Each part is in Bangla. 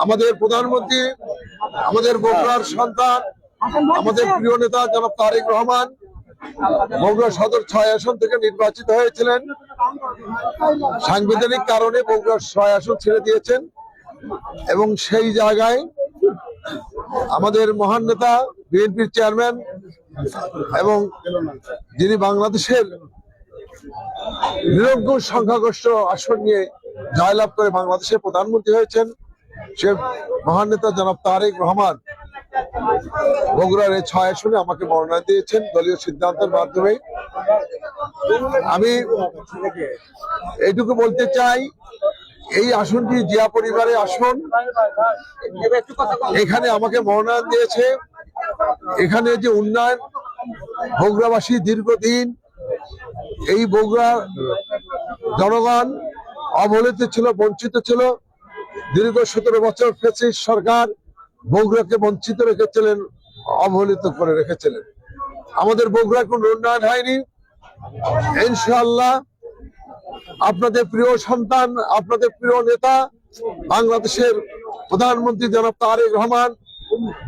আমাদের প্রধানমন্ত্রী, আমাদের বগুড়ার সন্তান, আমাদের প্রিয় নেতা জনাব তারেক রহমান বগুড়া সদর 6 আসন থেকে নির্বাচিত হয়েছিলেন। সাংবিধানিক কারণে বগুড়া 6 আসন ছেড়ে দিয়েছেন এবং সেই জায়গায় আমাদের মহান নেতা বিএনপির চেয়ারম্যান এবং যিনি বাংলাদেশের নিরঙ্কুশ সংখ্যাগরিষ্ঠ আসন নিয়ে জয়লাভ করে বাংলাদেশের প্রধানমন্ত্রী হয়েছেন, সে মহান নেতা জনাব তারেক রহমান বগুড়ার এই 6 আসনে আমাকে মনোনয়ন দিয়েছেন দলীয় সিদ্ধান্তের মাধ্যমে। আমি এইটুকু বলতে চাই, এই আসনটি জিয়া পরিবারের আসন। এখানে আমাকে মনোনয়ন দিয়েছে। এখানে যে উন্নয়ন, বগুড়াবাসী দীর্ঘদিন এই বগুড়া জনগণ অবহেলিত ছিল, বঞ্চিত ছিল। দীর্ঘ 17 বছর ফ্যাসিস্ট সরকার বগুড়াকে বঞ্চিত রেখেছিলেন, অবহেলিত করে রেখেছিলেন। আমাদের বগুড়ার কোনো উন্নয়ন হয়নি। ইনশাআল্লাহ আপনাদের প্রিয় সন্তান, আপনাদের প্রিয় নেতা, বাংলাদেশের প্রধানমন্ত্রী জনাব তারেক রহমান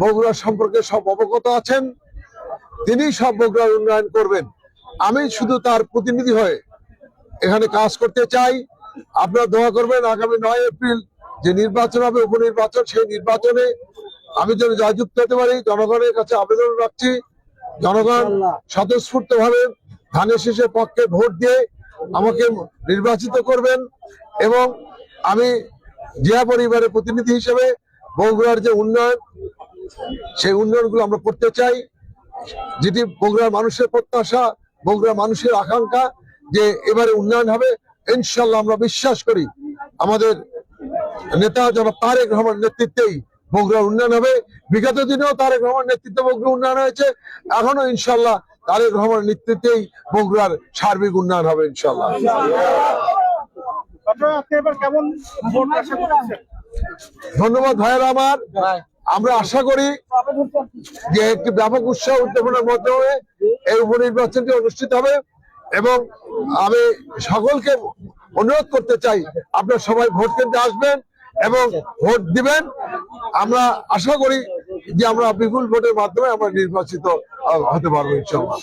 বগুড়া সম্পর্কে সব অবগত আছেন। তিনি সব বগুড়ার উন্নয়ন করবেন। আমি শুধু তার প্রতিনিধি হয়ে এখানে কাজ করতে চাই। আপনারা দোয়া করবেন আগামী 9 এপ্রিল যে নির্বাচন হবে, উপনির্বাচন, সেই নির্বাচনে আমি যেন জয়যুক্ত হতে পারি। জনগণের কাছে আবেদন রাখছি, জনগণ স্বতঃস্ফূর্ত ভাবে ধানের শীষের পক্ষে ভোট দিয়ে আমাকে নির্বাচিত করবেন এবং আমি জিয়া পরিবারের প্রতিনিধি হিসেবে বগুড়ার যে উন্নয়ন, সেই উন্নয়নগুলো আমরা করতে চাই, যেটি বগুড়ার মানুষের প্রত্যাশা, বগুড়ার মানুষের আকাঙ্ক্ষা যে এবারে উন্নয়ন হবে। ইনশাআল্লাহ আমরা বিশ্বাস করি আমাদের নেতা জনাব তারেক রহমান নেতৃত্বেই বগুড়ার উন্নয়ন হবে। বিগত দিনেও তারেক রহমান নেতৃত্বে বগুড়া উন্নয়ন হয়েছে, এখনো ইনশাআল্লাহ তারেক রহমানের নেতৃত্বেই বগুড়ার সার্বিক উন্নয়ন হবে ইনশাআল্লাহ। ধন্যবাদ ভাইয়েরা আমার। আমরা আশা করি যে একটি ব্যাপক উৎসাহ উদ্দীপনার মাধ্যমে এই উপনির্বাচনটি অনুষ্ঠিত হবে এবং আমি সকলকে অনুরোধ করতে চাই আপনারা সবাই ভোট কেন্দ্রে আসবেন এবং ভোট দিবেন। আমরা আশা করি যে আমরা বিপুল ভোটের মাধ্যমে আমরা নির্বাচিত হতে পারবো ইনশাআল্লাহ।